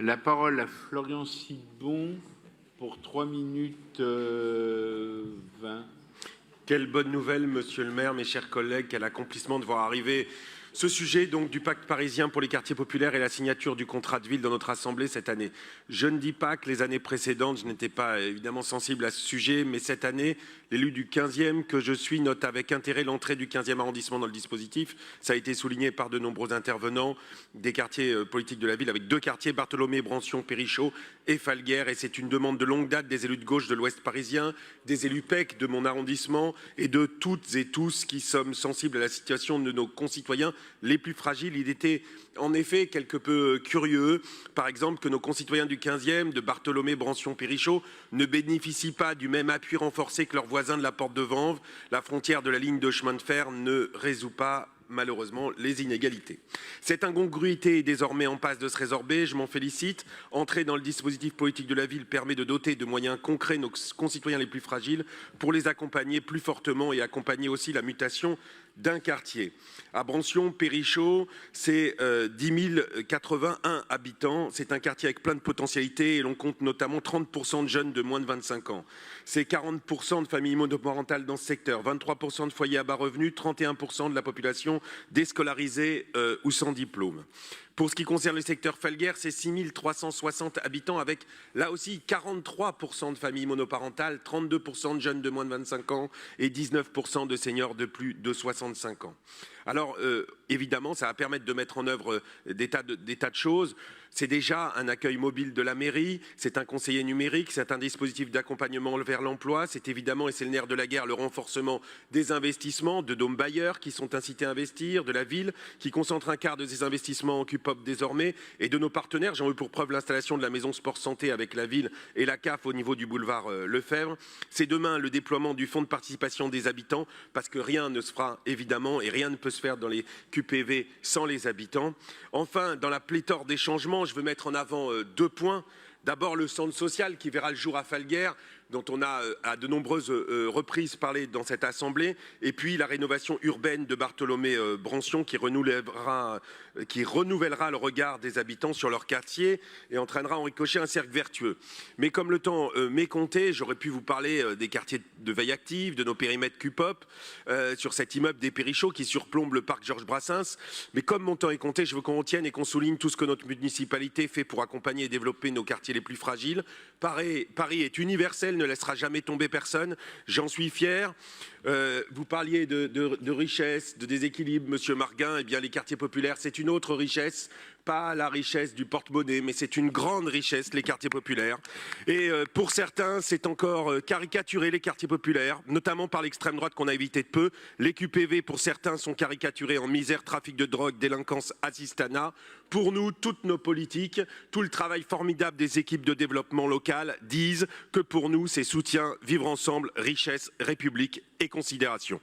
La parole à Florian Sibon pour 3 minutes 20. Quelle bonne nouvelle, monsieur le maire, mes chers collègues, quel accomplissement de voir arriver ce sujet donc du pacte parisien pour les quartiers populaires et la signature du contrat de ville dans notre Assemblée cette année. Je ne dis pas que les années précédentes, je n'étais pas évidemment sensible à ce sujet, mais cette année, l'élu du 15e que je suis note avec intérêt l'entrée du 15e arrondissement dans le dispositif. Ça a été souligné par de nombreux intervenants des quartiers politiques de la ville, avec 2 quartiers, Bartholomé, Brancion, Périchaud et Falguière. Et c'est une demande de longue date des élus de gauche de l'Ouest parisien, des élus PEC de mon arrondissement et de toutes et tous qui sommes sensibles à la situation de nos concitoyens les plus fragiles. Il était en effet quelque peu curieux, par exemple, que nos concitoyens du 15e, de Bartholomé, Brancion, Périchaud, ne bénéficient pas du même appui renforcé que leurs voisins de la Porte de Vanves. La frontière de la ligne de chemin de fer ne résout pas malheureusement les inégalités. Cette incongruité est désormais en passe de se résorber, je m'en félicite. Entrer dans le dispositif politique de la ville permet de doter de moyens concrets nos concitoyens les plus fragiles pour les accompagner plus fortement et accompagner aussi la mutation d'un quartier. À Brancion, Périchaud, c'est 10 081 habitants. C'est un quartier avec plein de potentialités et l'on compte notamment 30% de jeunes de moins de 25 ans. C'est 40% de familles monoparentales dans ce secteur, 23% de foyers à bas revenus, 31% de la population déscolarisée ou sans diplôme. Pour ce qui concerne le secteur Falguière, c'est 6 360 habitants avec, là aussi, 43% de familles monoparentales, 32% de jeunes de moins de 25 ans et 19% de seniors de plus de 65 ans. Alors, évidemment, ça va permettre de mettre en œuvre des tas de choses. C'est déjà un accueil mobile de la mairie, c'est un conseiller numérique, c'est un dispositif d'accompagnement vers l'emploi, c'est évidemment, et c'est le nerf de la guerre, le renforcement des investissements, de dômes bailleurs qui sont incités à investir, de la ville qui concentre un quart de ses investissements en QPOP désormais, et de nos partenaires. J'en veux pour preuve l'installation de la maison sport santé avec la ville et la CAF au niveau du boulevard Lefebvre. C'est demain le déploiement du fonds de participation des habitants, parce que rien ne se fera évidemment et rien ne peut se faire dans les QPV sans les habitants. Enfin, dans la pléthore des changements, je veux mettre en avant 2 points. D'abord, le centre social qui verra le jour à Falguière, dont on a à de nombreuses reprises parlé dans cette Assemblée, et puis la rénovation urbaine de Bartholomé-Brancion qui renouvellera le regard des habitants sur leur quartier et entraînera en ricochet un cercle vertueux. Mais comme le temps m'est compté, j'aurais pu vous parler des quartiers de veille active, de nos périmètres QPOP, sur cet immeuble des Périchauds qui surplombe le parc Georges Brassens. Mais comme mon temps est compté, je veux qu'on retienne et qu'on souligne tout ce que notre municipalité fait pour accompagner et développer nos quartiers les plus fragiles. Paris est universel, ne laissera jamais tomber personne, j'en suis fier. Vous parliez de richesse, de déséquilibre, monsieur Marguin. Eh bien, les quartiers populaires, c'est une autre richesse, pas la richesse du porte-monnaie, mais c'est une grande richesse, les quartiers populaires. Et pour certains, c'est encore caricaturé, les quartiers populaires, notamment par l'extrême droite qu'on a évité de peu. Les QPV, pour certains, sont caricaturés en misère, trafic de drogue, délinquance, assistanat. Pour nous, toutes nos politiques, tout le travail formidable des équipes de développement local disent que pour nous, c'est soutien, vivre ensemble, richesse, république et considération.